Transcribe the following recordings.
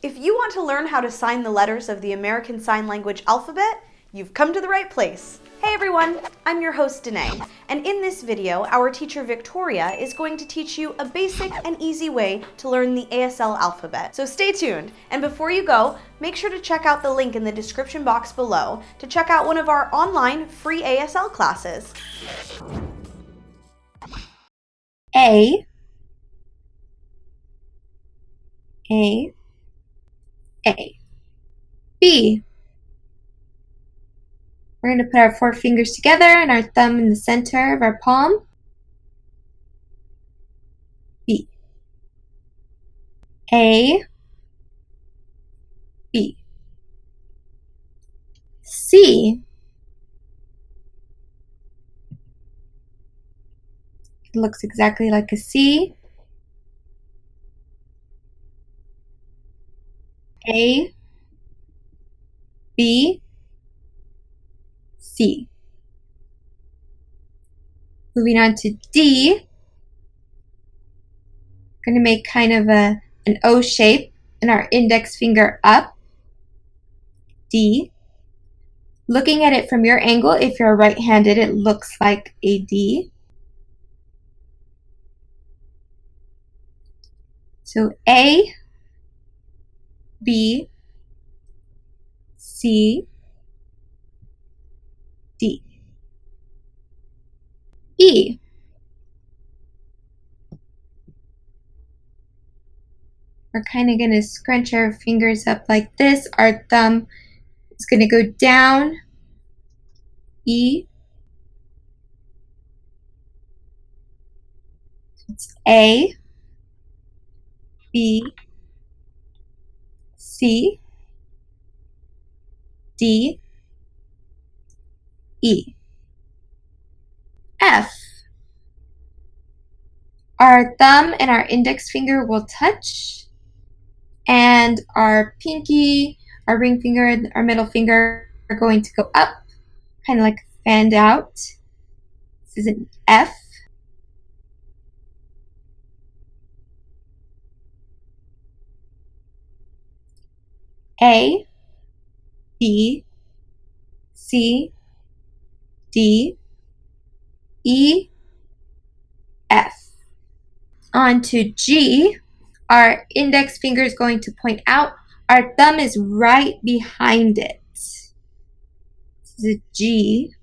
If you want to learn how to sign the letters of the American Sign Language alphabet, you've come to the right place. Hey everyone, I'm your host Danae, and in this video, our teacher Victoria is going to teach you a basic and easy way to learn the ASL alphabet. So stay tuned, and before you go, make sure to check out the link in the description box below to check out one of our online free ASL classes. A, B. We're going to put our 4 fingers together and our thumb in the center of our palm. B. A, B. C. It looks exactly like a C. A, B, C. Moving on to D, we're going to make kind of an O shape and our index finger up. D. Looking at it from your angle, if you're right-handed, it looks like a D. So A, B, C, D. E. We're kind of going to scrunch our fingers up like this. Our thumb is going to go down. E. It's A, B, C, D, E. F. Our thumb and our index finger will touch, and our pinky, our ring finger, and our middle finger are going to go up, kind of like fanned out. This is an F. A, B, C, D, E, F. On to G. Our index finger is going to point out. Our thumb is right behind it. This is a G.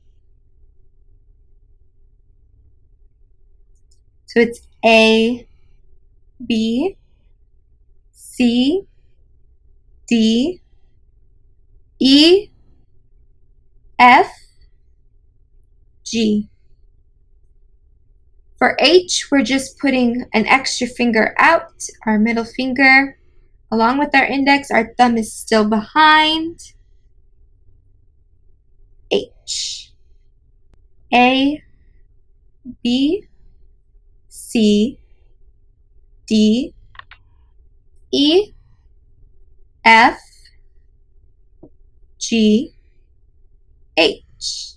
So it's A, B, C, D, E, F, G. For H, we're just putting an extra finger out, our middle finger, along with our index. Our thumb is still behind. H. A, B, C, D, E, F, G, H.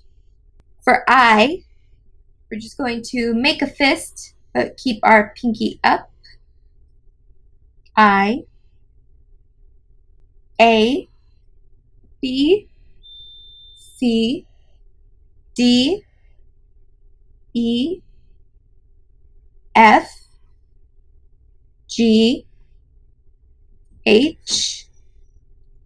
For I, we're just going to make a fist, but keep our pinky up. I, A, B, C, D, E, F, G, H,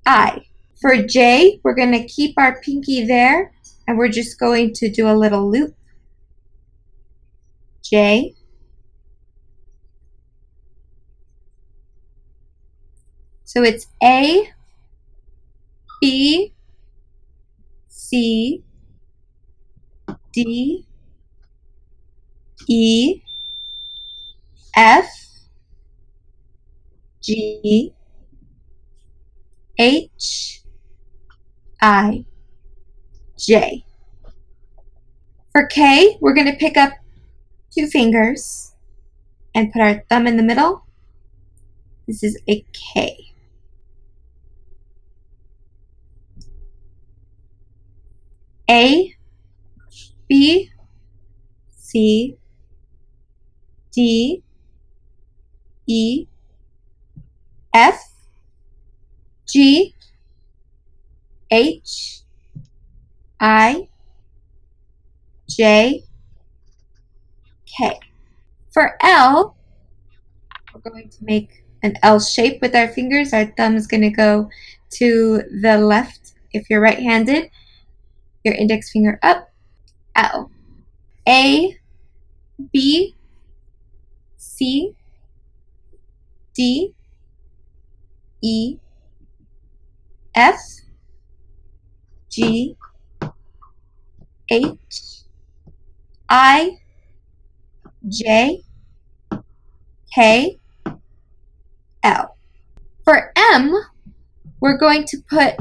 I. For J, we're going to keep our pinky there, and we're just going to do a little loop. J, so it's A, B, C, D, E, F, G, H, I, J. For K, we're going to pick up 2 fingers and put our thumb in the middle. This is a K. A, B, C, D, E, F, G, H, I, J, K. For L, we're going to make an L shape with our fingers. Our thumb is going to go to the left if you're right-handed. Your index finger up, L. A, B, C, D, E, F, G, H, I, J, K, L. For M, we're going to put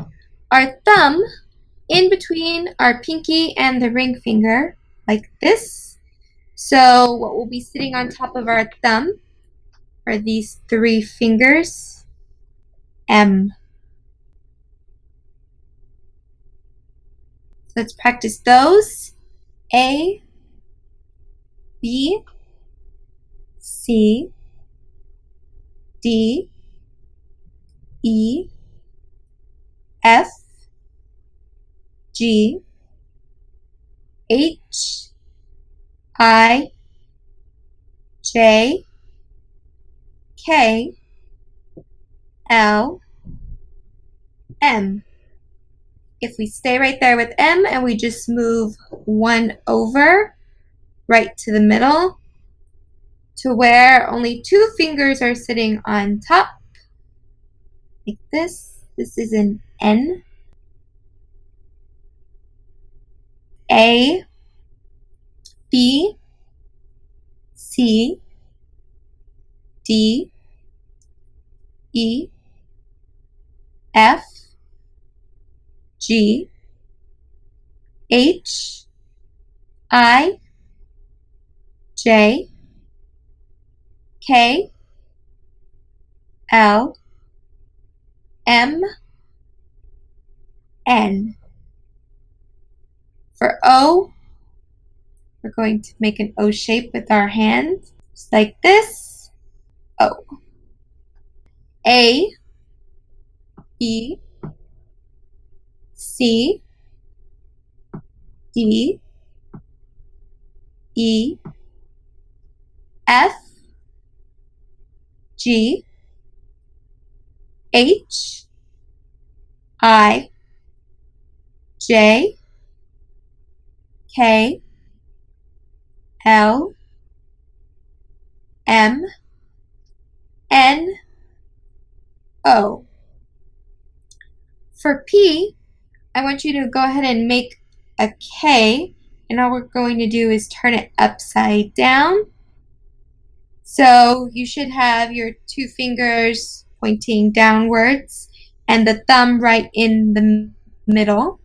our thumb in between our pinky and the ring finger, like this. So what will be sitting on top of our thumb are these three fingers, M. So let's practice those. A, B, C, D, E, F, G, H, I, J, K, L, M. If we stay right there with M and we just move one over right to the middle to where only two fingers are sitting on top, like this. This is an N. A, B, C, D, E, F, G, H, I, J, K, L, M, N. For O, we're going to make an O shape with our hand, just like this. O. A, B, C, D, E, F, G, H, I, J, K, L, M, N, O. For P, I want you to go ahead and make a K, and all we're going to do is turn it upside down. So you should have your two fingers pointing downwards and the thumb right in the middle,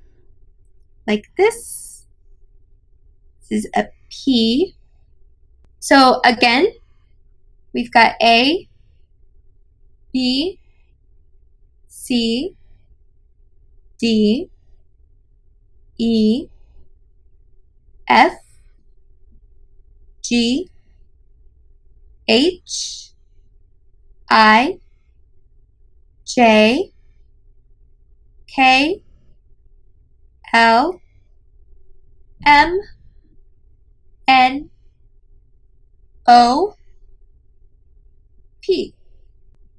like this. This is a P. So again, we've got A, B, C, D, E, F, G, H, I, J, K, L, M, N, O, P.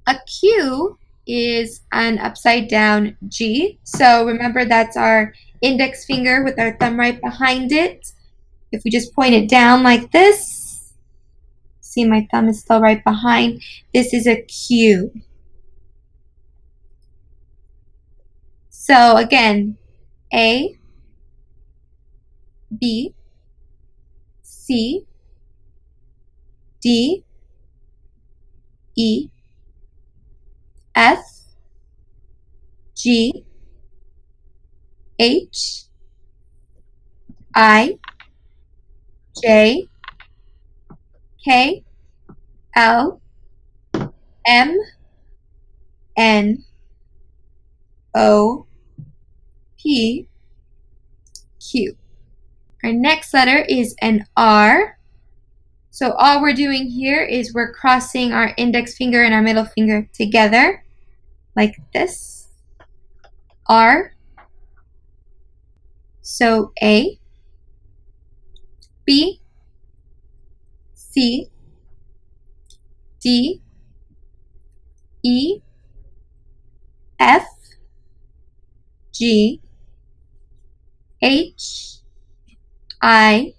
A Q is an upside down G. So remember, that's our index finger with our thumb right behind it. If we just point it down like this, see my thumb is still right behind. This is a Q. So again, A, B, C, D, E, F, G, H, I, J, K, L, M, N, O, P, Q. Our next letter is an R. So all we're doing here is we're crossing our index finger and our middle finger together, like this. R. So A, B, C, D, E, F, G, H, I,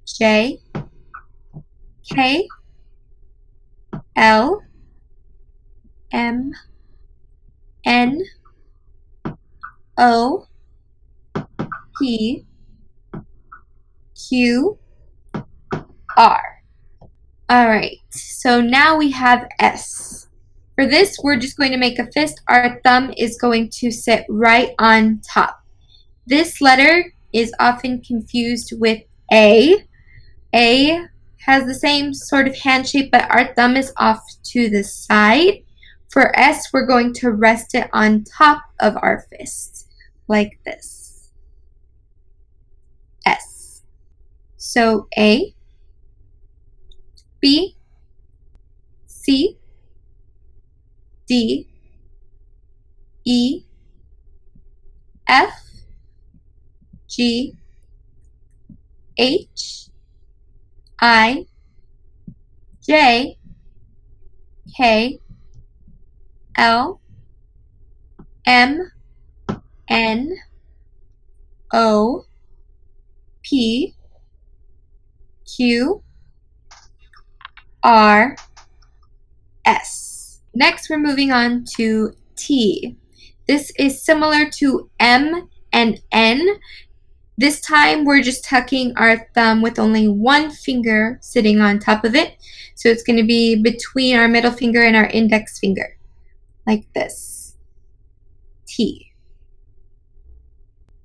J, K, L, M, N, O, P, Q, R. Alright, so now we have S. For this, we're just going to make a fist. Our thumb is going to sit right on top. This letter is often confused with A. A has the same sort of hand shape, but our thumb is off to the side. For S, we're going to rest it on top of our fist, like this. S. So A, B, C, D, E, F, G, H, I, J, K, L, M, N, O, P, Q, R, S. Next, we're moving on to T. This is similar to M and N. This time, we're just tucking our thumb with only one finger sitting on top of it. So it's going to be between our middle finger and our index finger, like this. T.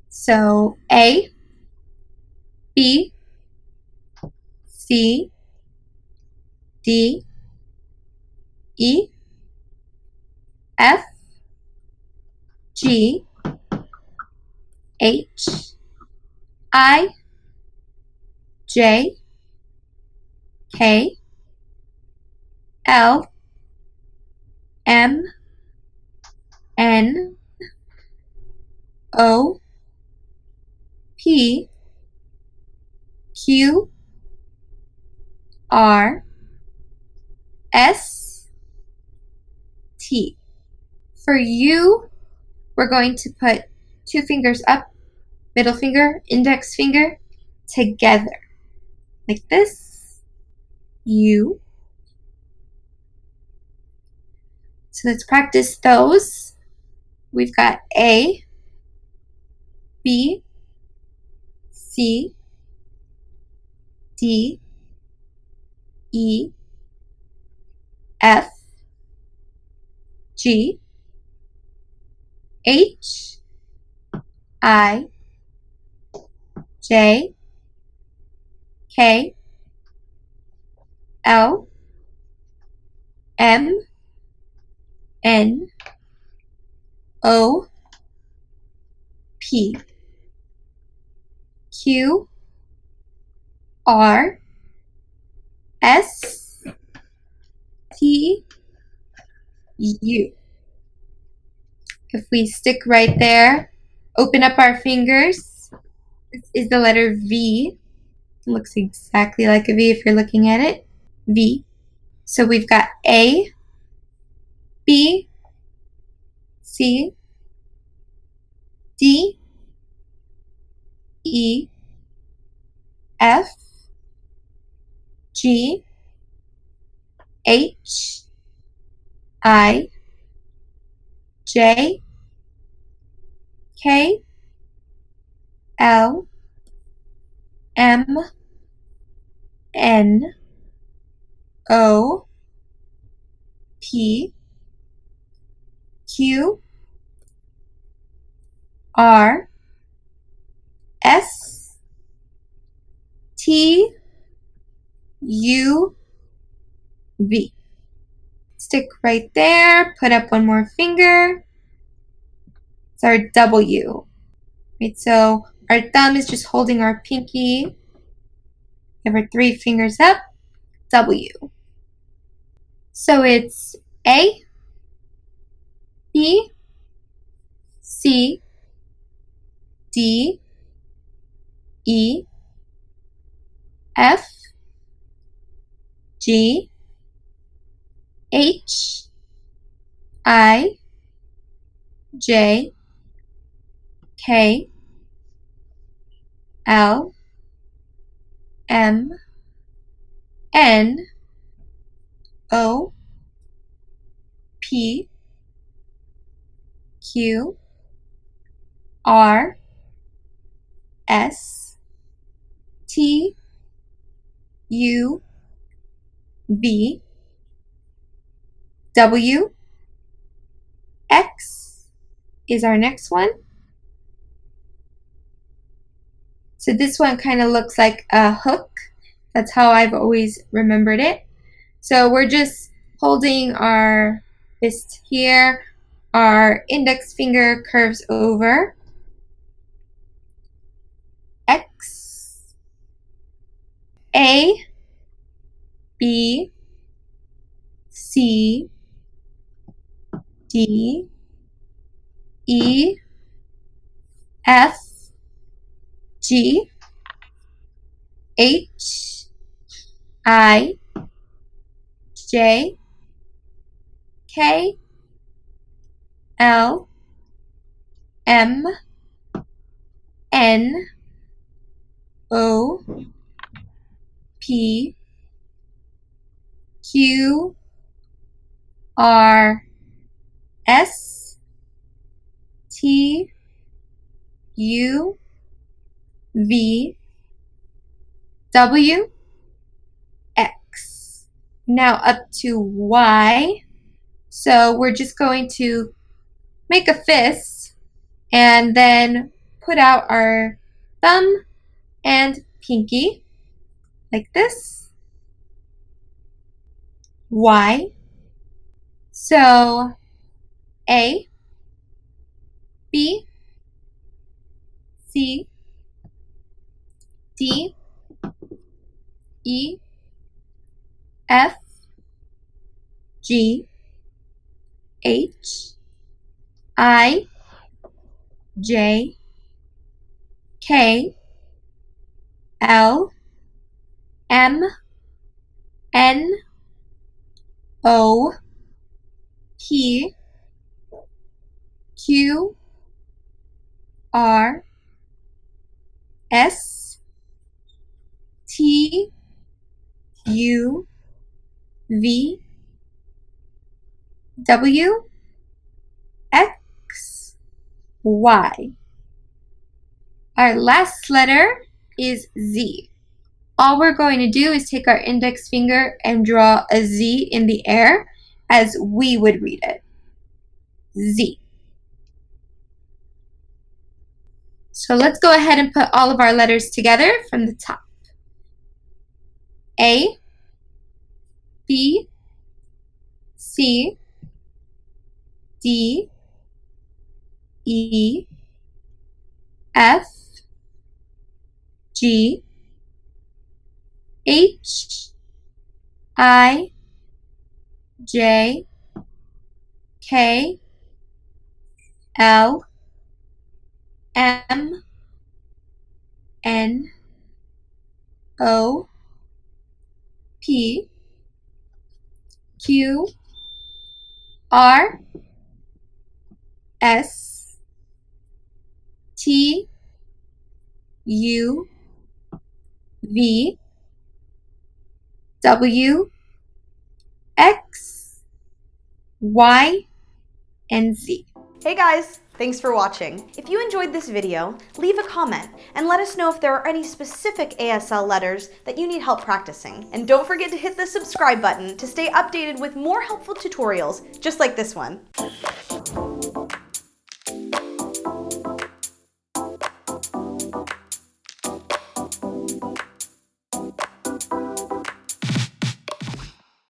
So A, B, C, D, E, F, G, H, I, J, K, L, M, N, O, P, Q, R, S, T. For U, we're going to put two fingers up, middle finger, index finger, together, like this. U. So let's practice those. We've got A, B, C, D, E, F, G, H, I, J, K, L, M, N, O, P, Q, R, S, T, U. If we stick right there, open up our fingers. This is the letter V. It looks exactly like a V if you're looking at it. V. So we've got A, B, C, D, E, F, G, H, I, J, K, L, M, N, O, P, Q, R, S, T, U, V. Stick right there, put up one more finger. It's our W. Right, so our thumb is just holding our pinky. Have our three fingers up, W. So it's A, B, C, D, E, F, G, H, I, J, K, L, M, N, O, P, Q, R, S, T, U, V, W, X is our next one. So this one kind of looks like a hook. That's how I've always remembered it. So we're just holding our fist here. Our index finger curves over. X, A, B, C, D, E, F, G, H, I, J, K, L, M, N, O, P, Q, R, S, T, U, V, W, X. Now up to Y. So we're just going to make a fist and then put out our thumb and pinky like this. Y. So A, B, C, D, E, F, G, H, I, J, K, L, M, N, O, P, Q, R, S, T, U, V, W, X, Y. Our last letter is Z. All we're going to do is take our index finger and draw a Z in the air as we would read it. Z. So let's go ahead and put all of our letters together from the top. A, B, C, D, E, F, G, H, I, J, K, L, M, N, O, P, Q, R, S, T, U, V, W, X, Y, and Z. Hey guys, thanks for watching. If you enjoyed this video, leave a comment and let us know if there are any specific ASL letters that you need help practicing. And don't forget to hit the subscribe button to stay updated with more helpful tutorials just like this one.